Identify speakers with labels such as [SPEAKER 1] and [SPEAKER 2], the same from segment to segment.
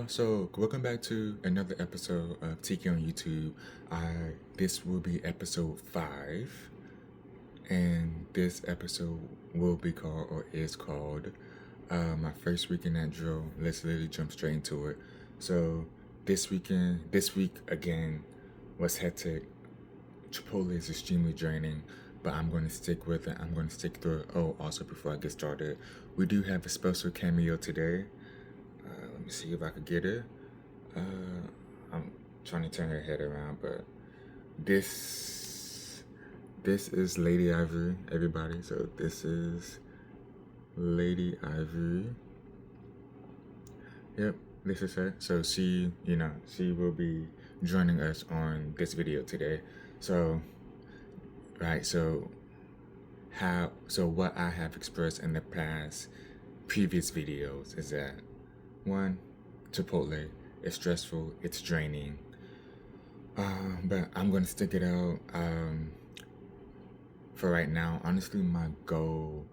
[SPEAKER 1] y'all, so welcome back to another episode of Tiki on YouTube. This will be episode 5, and this episode will be called, or is called, my first weekend at drill. Let's literally jump straight into it. So this week again was hectic. Chipotle is extremely draining, but I'm going to stick with it. I'm going to stick through it. Oh, also before I get started, we do have a special cameo today. Let me see if I could get her. I'm trying to turn her head around, but this is Lady Ivory, everybody. So this is Lady Ivory. Yep, this is her. So she will be joining us on this video today. So, right, so what I have expressed in the past previous videos is that, one, Chipotle, it's stressful, it's draining, but I'm gonna stick it out. For right now, honestly, my goal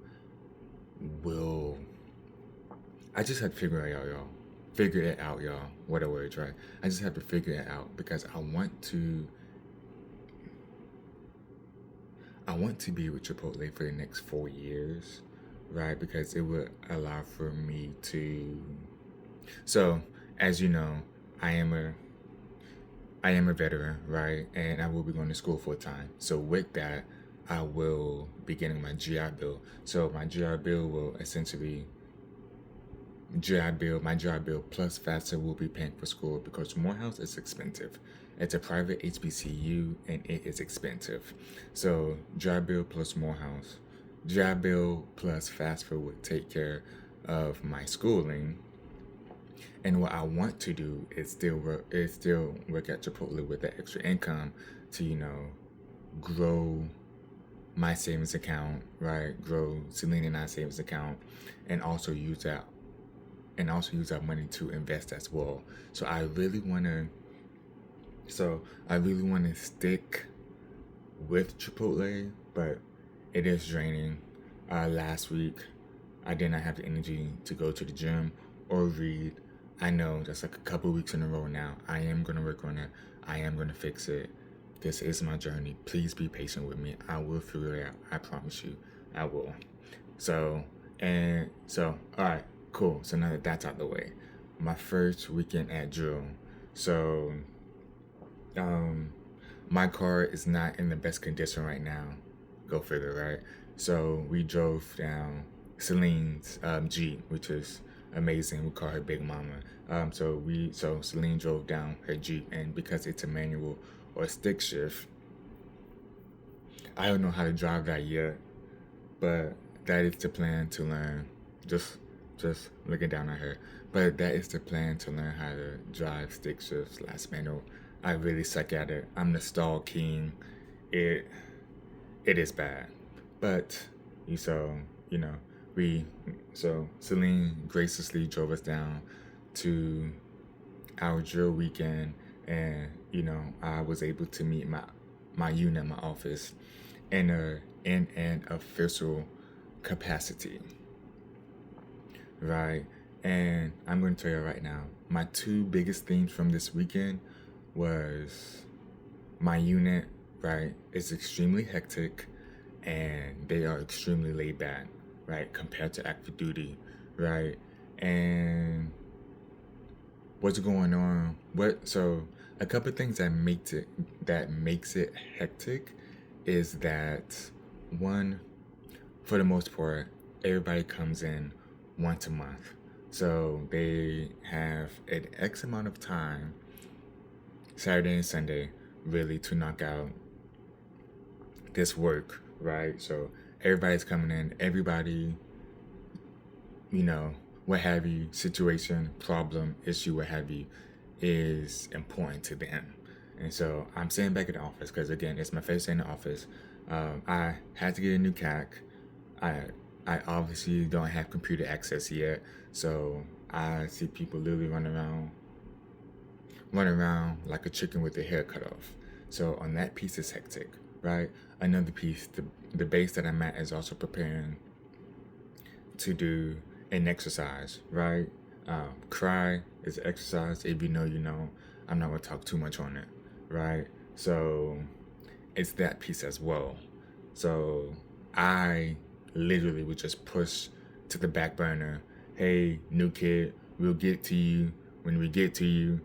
[SPEAKER 1] I just have to figure it out, y'all. Figure it out, y'all. What a word, right? I just have to figure it out because I want to be with Chipotle for the next 4 years, right? Because it would allow for me to. So, as you know, I am a veteran, right? And I will be going to school full time. So with that, I will be getting my GI Bill. So my GI Bill will essentially my GI Bill plus FAFSA will be paying for school because Morehouse is expensive. It's a private HBCU and it is expensive. So GI Bill plus Morehouse, GI Bill plus FAFSA would take care of my schooling. And what I want to do is still work at Chipotle with that extra income to, grow my savings account, right? Grow Selena and I savings account, and also use that money to invest as well. So I really wanna stick with Chipotle, but it is draining. Last week I did not have the energy to go to the gym or read. I know that's like a couple weeks in a row now. I am going to work on it. I am going to fix it. This is my journey. Please be patient with me. I will figure it out. I promise you. I will. So, all right, cool. So now that that's out the way, my first weekend at drill. So, my car is not in the best condition right now. Go figure, right? So we drove down Celine's Jeep, which is amazing. We call her Big Mama. So Celine drove down her Jeep, and because it's a manual or stick shift, I don't know how to drive that yet, but that is the plan to learn. Just looking down at her, but that is the plan to learn how to drive stick shift / manual. I really suck at it. I'm the stall king. It is bad, but Celine graciously drove us down to our drill weekend, and I was able to meet my unit, my office, in an official capacity, right? And I'm going to tell you right now, my two biggest themes from this weekend was my unit, right, is extremely hectic, and they are extremely laid back, right, compared to active duty, right? And what's going on? So a couple of things that makes it hectic is that, one, for the most part, everybody comes in once a month. So they have an X amount of time, Saturday and Sunday, really, to knock out this work, right? So everybody's coming in, everybody, what have you, situation, problem, issue, what have you, is important to them. And so I'm sitting back at the office because, again, it's my first day in the office. I had to get a new CAC. I obviously don't have computer access yet, so I see people literally run around like a chicken with their hair cut off. So on that piece is hectic, right? Another piece, the base that I'm at is also preparing to do an exercise, right? Cry is an exercise. If you know, you know. I'm not gonna talk too much on it, right? So it's that piece as well. So I literally would just push to the back burner. Hey, new kid, we'll get to you when we get to you.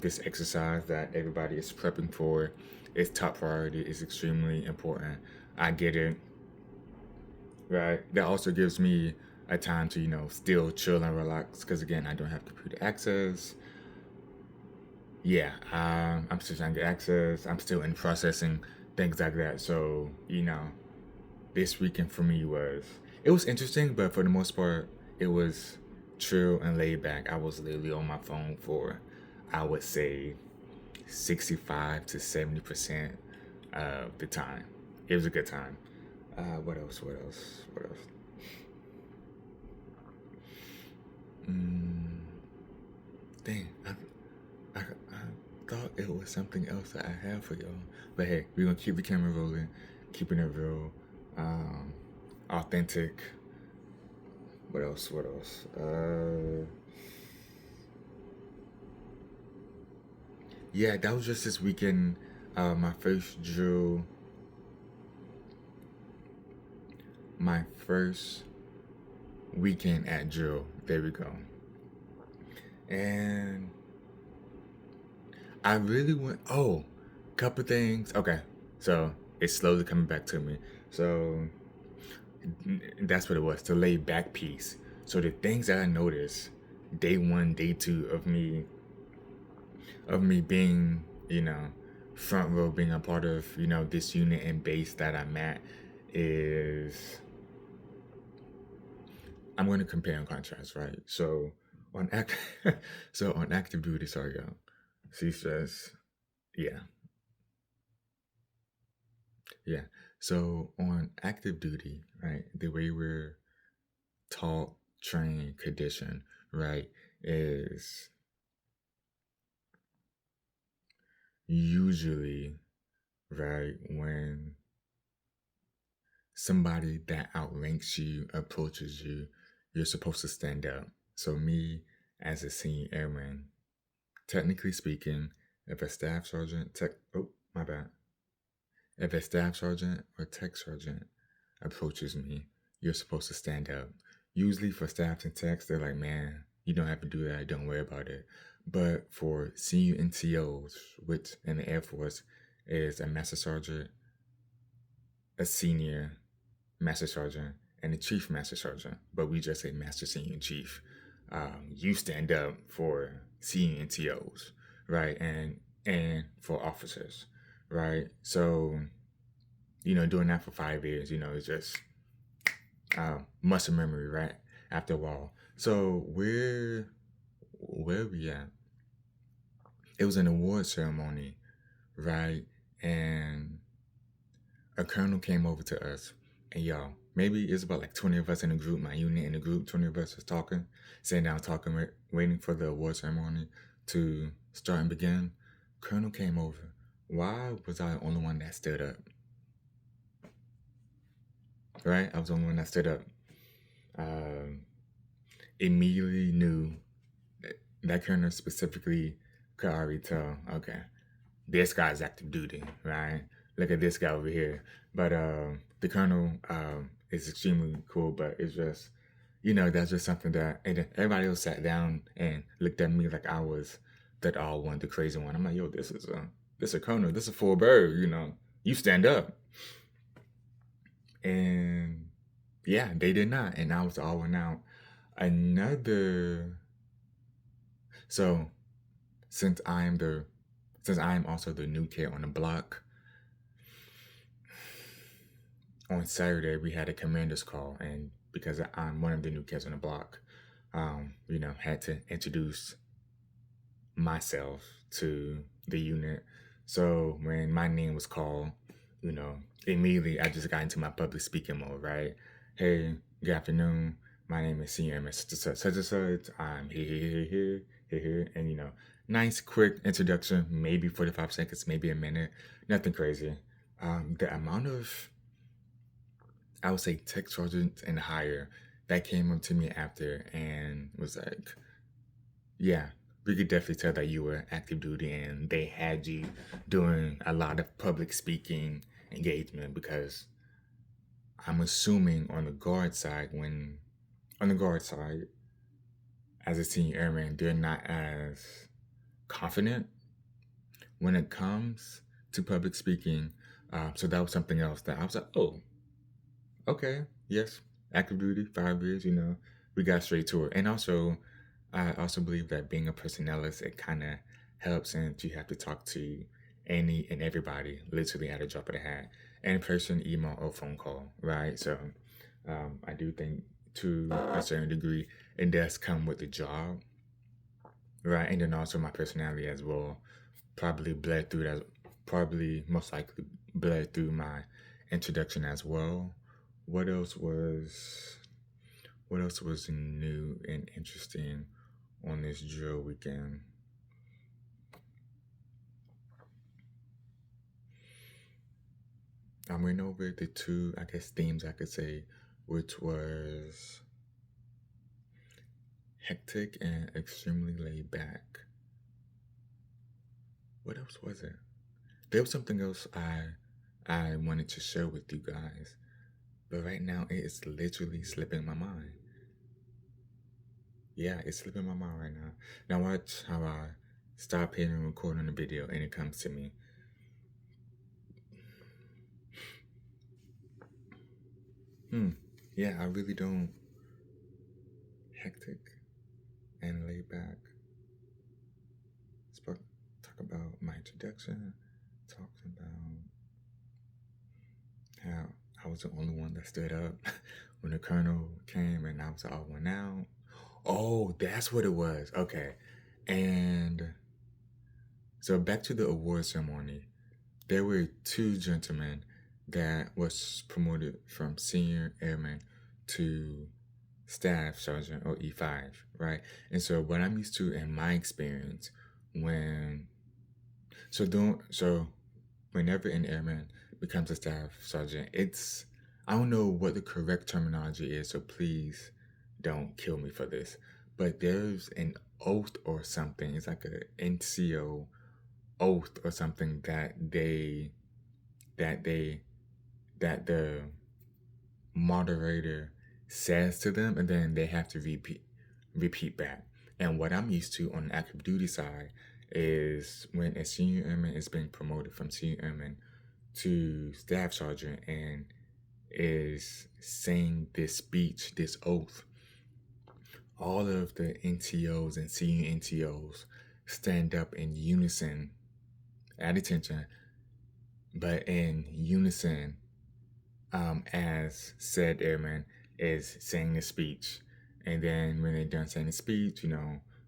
[SPEAKER 1] This exercise that everybody is prepping for is top priority. It's extremely important. I get it, right? That also gives me a time to still chill and relax because again I don't have computer access. Yeah, I'm still trying to get access. I'm still in processing things like that. So this weekend for me was interesting, but for the most part, it was chill and laid back. I was literally on my phone for, I would say, 65 to 70% of the time. It was a good time. What else? What else? What else? Mm, dang, I thought it was something else that I have for y'all. But hey, we're gonna keep the camera rolling, keeping it real, authentic. What else? What else? Yeah, that was just this weekend. My first drill, my first weekend at drill. There we go. And I really went. Oh, couple things. Okay, so it's slowly coming back to me. So that's what it was. The laid back piece. So the things that I noticed day one, day two of me being, front row, being a part of, this unit and base that I'm at is I'm going to compare and contrast, right? So on act, so on active duty, sorry, y'all. She says, yeah, yeah. So on active duty, right, the way we're taught, trained, conditioned, right, is usually right when somebody that outranks you approaches you, you're supposed to stand up. So me as a senior airman, technically speaking, if a staff sergeant tech oh my bad. If a staff sergeant or tech sergeant approaches me, you're supposed to stand up. Usually for staffs and techs, they're like, man, you don't have to do that, don't worry about it. But for senior NCOs, which in the Air Force is a master sergeant, a senior master sergeant, and a chief master sergeant, but we just say master senior and chief. You stand up for senior NTOs, right, and for officers, right. So doing that for 5 years, it's just muscle memory, right? After a while. So where we at? It was an award ceremony, right, and a colonel came over to us, and y'all, maybe it's about like 20 of us in the group, my unit in the group, 20 of us was talking, sitting down talking, waiting for the award ceremony to start and begin. Colonel came over. Why was I the only one that stood up? Right? I was the only one that stood up. Um, Immediately knew that colonel specifically could already tell, okay, this guy's active duty, right? Look at this guy over here. But the colonel is extremely cool, but it's just, that's just something that, and then everybody else sat down and looked at me like I was that all one, the crazy one. I'm like, yo, this is a colonel, this is a full bird, you stand up. And yeah, they did not. And I was the all one out. Another, so since I am also the new kid on the block, on Saturday we had a commander's call, and because I'm one of the new kids on the block, had to introduce myself to the unit. So when my name was called, you know, immediately I just got into my public speaking mode, right? Hey, good afternoon. My name is Senior MS such and such. I'm here, and nice quick introduction, maybe 45 seconds, maybe a minute, nothing crazy. The amount of, I would say, tech sergeants and higher that came up to me after and was like, yeah, we could definitely tell that you were active duty and they had you doing a lot of public speaking engagement because I'm assuming on the guard side, as a senior airman, they're not as confident when it comes to public speaking. So that was something else that I was like, oh, okay, yes, active duty, 5 years, we got straight to it. And also, I also believe that being a personalist, it kind of helps since you have to talk to any and everybody literally at a drop of the hat, in person, email, or phone call, right? So I do think to a certain degree, it does come with the job, right? And then also my personality as well probably bled through that, probably most likely bled through my introduction as well. What else was what else was new and interesting on this drill weekend? I went over the two, I guess, themes I could say, which was hectic and extremely laid back. What else was it? There was something else I wanted to share with you guys, but right now it is literally slipping my mind. Yeah, it's slipping my mind right now. Now watch how I stop hitting record on the video and it comes to me. Hmm. Yeah, I really don't. Hectic and laid back. Spoke, talk about my introduction. Talked about how I was the only one that stood up when the colonel came and I was the odd one out. Oh, that's what it was. Okay. And so back to the award ceremony. There were two gentlemen that was promoted from senior airman to staff sergeant or E5, right? And so what I'm used to in my experience when so whenever an airman becomes a staff sergeant, it's I don't know what the correct terminology is, so please don't kill me for this. But there's an oath or something. It's like a NCO oath or something that they that the moderator says to them and then they have to repeat back. And what I'm used to on the active duty side is when a senior airman is being promoted from senior airman to staff sergeant and is saying this speech, this oath, all of the NTOs and senior NTOs stand up in unison at attention, but in unison as said airman is saying the speech. And then when they're done saying the speech,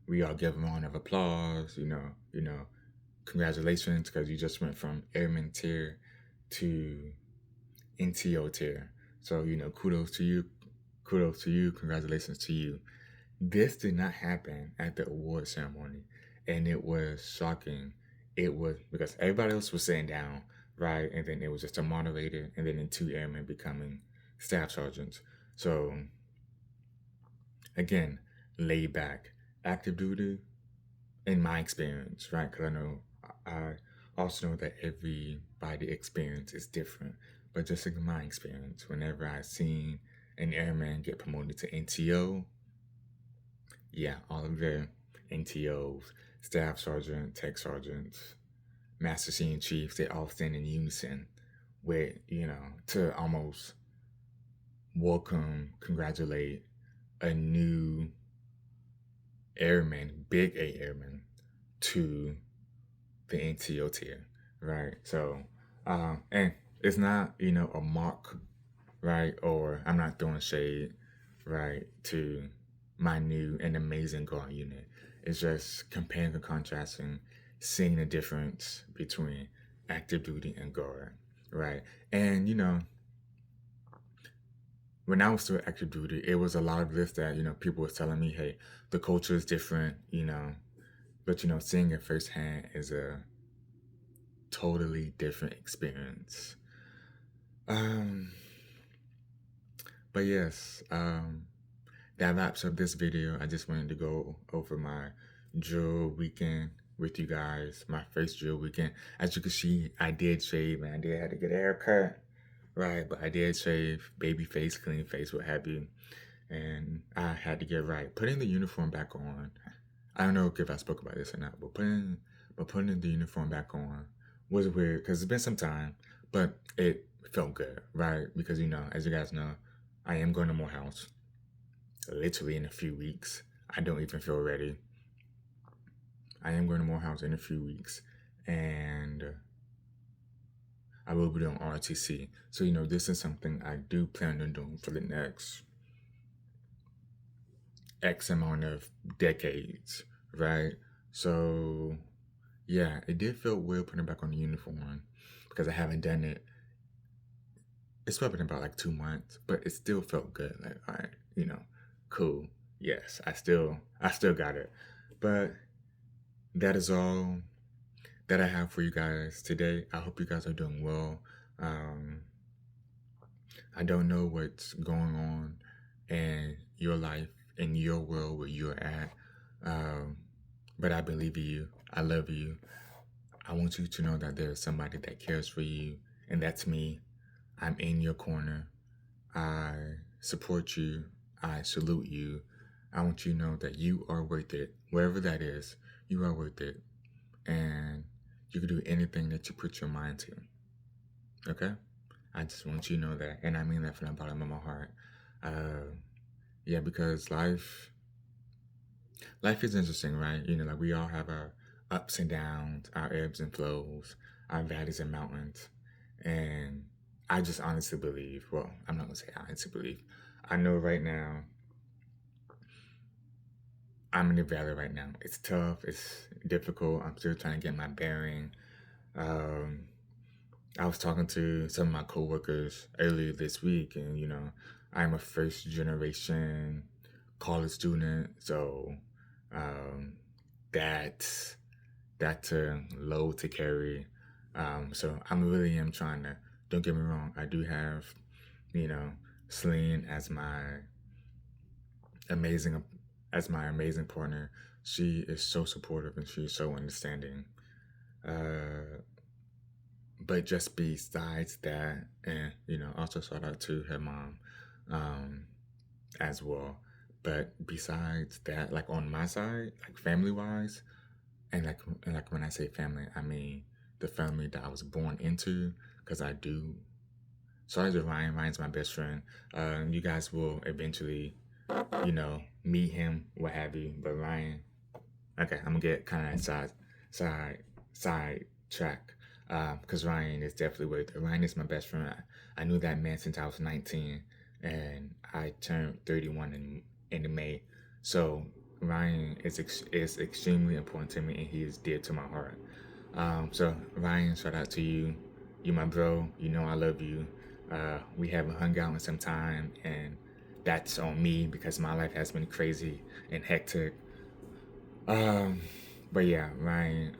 [SPEAKER 1] we all give them a round of applause, congratulations, because you just went from airman tier to NTO tier. So, kudos to you, congratulations to you. This did not happen at the award ceremony, and it was shocking. It was because everybody else was sitting down, right? And then it was just a moderator, and then the two airmen becoming staff sergeants. So, again, laid back, active duty, in my experience, right? Because I also know that everybody experience is different. But just in my experience, whenever I've seen an airman get promoted to NTO, yeah, all of the NTOs, staff sergeant, tech sergeants, master senior chiefs, they all stand in unison with, to almost welcome, congratulate a new airman, big A airman, to the NTO tier, right? So, and it's not, a mark, right? Or I'm not throwing shade, right, to my new and amazing guard unit. It's just comparing and contrasting, seeing the difference between active duty and guard, right? And, when I was still active duty, it was a lot of this that, people was telling me, hey, the culture is different, but, seeing it firsthand is a totally different experience. Um, but yes, that wraps up this video. I just wanted to go over my drill weekend with you guys. My first drill weekend. As you can see, I did shave and I did have to get a haircut. Right, but I did shave, baby face, clean face, what have you. And I had to get right. Putting the uniform back on. I don't know if I spoke about this or not, but putting the uniform back on was weird because it's been some time, but it felt good, right? Because as you guys know, I am going to Morehouse literally in a few weeks. I don't even feel ready. I am going to Morehouse in a few weeks, and I will be doing RTC. So this is something I do plan on doing for the next X amount of decades, right? So yeah, it did feel weird putting back on the uniform because I haven't done it. It's been about like 2 months, but it still felt good. Like, all right, cool. Yes, I still got it. But that is all that I have for you guys today. I hope you guys are doing well. Um, I don't know what's going on in your life, in your world, where you're at. Um, but I believe in you. I love you. I want you to know that there's somebody that cares for you, and that's me. I'm in your corner. I support you. I salute you. I want you to know that you are worth it. Wherever that is, you are worth it. And you can do anything that you put your mind to. Okay? I just want you to know that. And I mean that from the bottom of my heart. Yeah, because life is interesting, right? Like we all have our ups and downs, our ebbs and flows, our valleys and mountains. And I just honestly believe, well, I'm not going to say honestly believe. I know right now, I'm in the valley right now. It's tough. It's difficult. I'm still trying to get my bearing. Um, I was talking to some of my coworkers earlier this week, and I'm a first generation college student, so um, that's a load to carry. So I'm really am trying to. Don't get me wrong. I do have, you know, Celine amazing as my amazing partner. She is so supportive and she's so understanding. Uh, but just besides that, and also shout out to her mom, um, as well. But besides that, like on my side, like family wise, and like when I say family, I mean the family that I was born into, because I do. Sorry to Ryan. Ryan's my best friend. You guys will eventually, meet him, what have you. But Ryan, okay, I'm gonna get kind of side, side track. Because Ryan is definitely worth it. Ryan is my best friend. I knew that man since I was 19, and I turned 31 in May. So Ryan is extremely important to me, and he is dear to my heart. So Ryan, shout out to you. You my bro. You know I love you. We haven't hung out in some time, and that's on me because my life has been crazy and hectic. Um, but yeah, Ryan.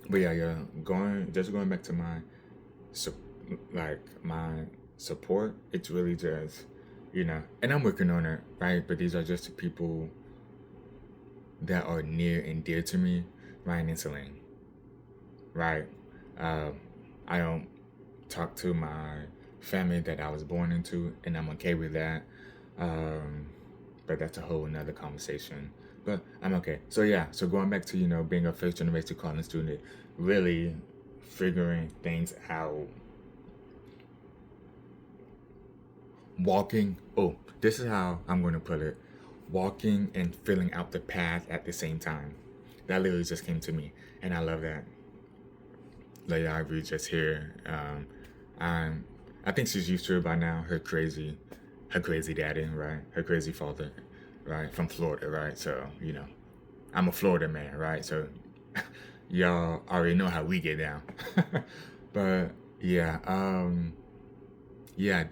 [SPEAKER 1] But yeah. Going back to my so like my support. It's really just and I'm working on it, right? But these are just the people that are near and dear to me, Ryan and Celine, right? Um, I don't talk to my family that I was born into, and I'm okay with that. Um, but that's a whole another conversation. But I'm okay. So yeah, so going back to being a first generation college student, really figuring things out, walking. Oh, this is how I'm going to put it: walking and filling out the path at the same time. That literally just came to me, and I love that. Lady Ivory just here. I'm. I think she's used to it by now. Her crazy daddy, right? Her crazy father, right? From Florida, right? So I'm a Florida man, right? So y'all already know how we get down. But yeah, yeah.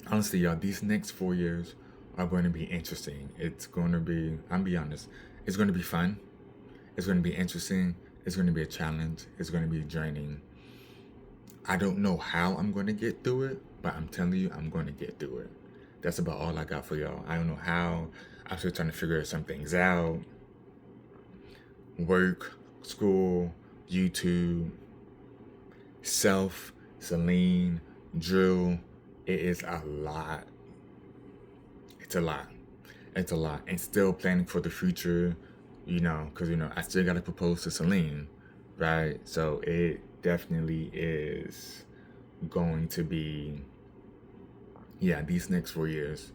[SPEAKER 1] Honestly, y'all, these next 4 years are going to be interesting. It's going to be. I'm be honest. It's going to be fun. It's going to be interesting. It's going to be a challenge. It's going to be draining. I don't know how I'm going to get through it, but I'm telling you, I'm going to get through it. That's about all I got for y'all. I don't know how. I'm still trying to figure some things out. Work, school, YouTube, self, Celine, drill. It is a lot. It's a lot. It's a lot. And still planning for the future, because, I still got to propose to Celine, right? So it definitely is going to be, these next 4 years.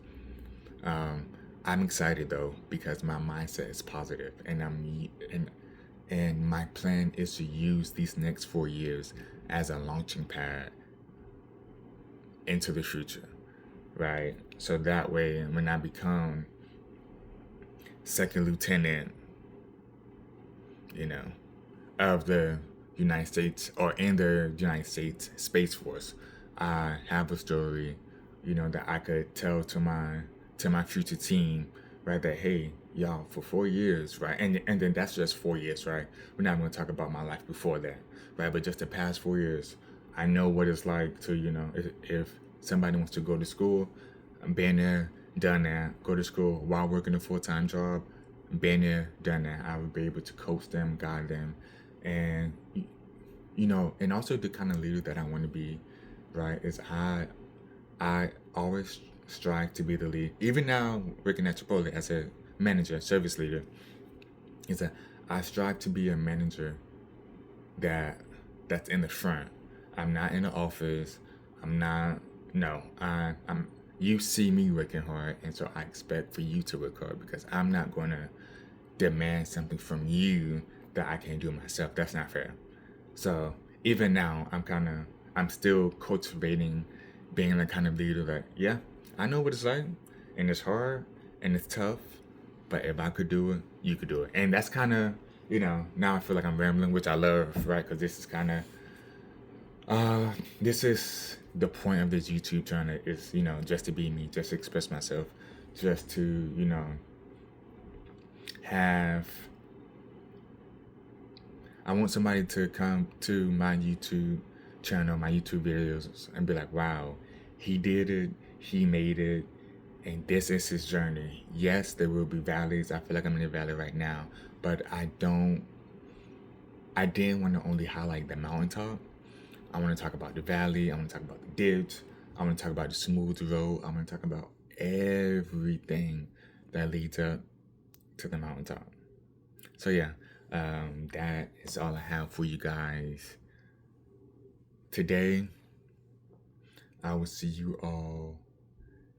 [SPEAKER 1] I'm excited though because my mindset is positive, and my plan is to use these next 4 years as a launching pad into the future, right? So that way, when I become second lieutenant, of the United States or in the United States Space Force, I have a story, that I could tell to my future team, right? That hey, y'all, for 4 years, right? And then that's just 4 years, right? We're not going to talk about my life before that, right? But just the past 4 years, I know what it's like to, if somebody wants to go to school, been there, done that, go to school while working a full-time job, been there, done that. I would be able to coach them, guide them, and and also the kind of leader that I want to be, right? Is I always strive to be the lead. Even now, working at Chipotle as a manager, service leader, is that I strive to be a manager that's in the front. I'm not in the office. I'm not. No, I'm. You see me working hard, and so I expect for you to work hard because I'm not gonna demand something from you that I can't do myself. That's not fair. So even now, I'm still cultivating being the kind of leader that, yeah, I know what it's like, and it's hard, and it's tough, but if I could do it, you could do it. And that's kind of, now I feel like I'm rambling, which I love, right? Because this is kind of, this is the point of this YouTube channel is, just to be me, just to express myself, just to, have I want somebody to come to my YouTube channel, my YouTube videos, and be like, wow, he did it, he made it, and this is his journey. Yes, there will be valleys. I feel like I'm in a valley right now, but I didn't want to only highlight the mountaintop. I want to talk about the valley. I want to talk about the dips. I want to talk about the smooth road. I want to talk about everything that leads up to the mountaintop. So yeah, that is all I have for you guys today. I will see you all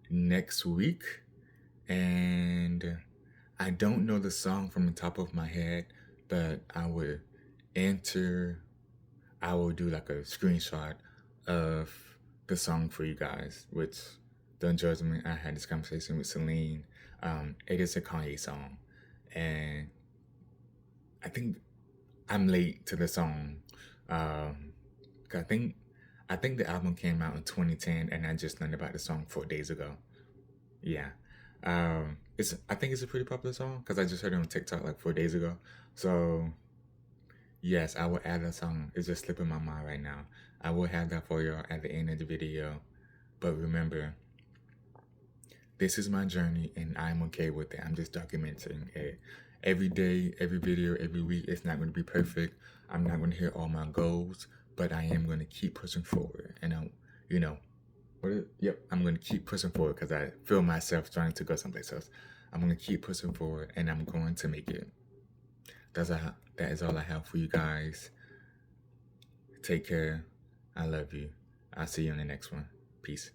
[SPEAKER 1] next week. And I don't know the song from the top of my head, but I will do like a screenshot of the song for you guys, which don't judge me. I had this conversation with Celine. It is a Kanye song. And I think I'm late to the song. 'Cause I think the album came out in 2010, and I just learned about the song 4 days ago. Yeah, I think it's a pretty popular song because I just heard it on TikTok like 4 days ago. So yes, I will add that song. It's just slipping my mind right now. I will have that for y'all at the end of the video. But remember, this is my journey, and I'm okay with it. I'm just documenting it. Every day, every video, every week, it's not going to be perfect. I'm not going to hit all my goals, but I am going to keep pushing forward. And I'm going to keep pushing forward because I feel myself trying to go someplace else. I'm going to keep pushing forward, and I'm going to make it. That is all I have for you guys. Take care. I love you. I'll see you in the next one. Peace.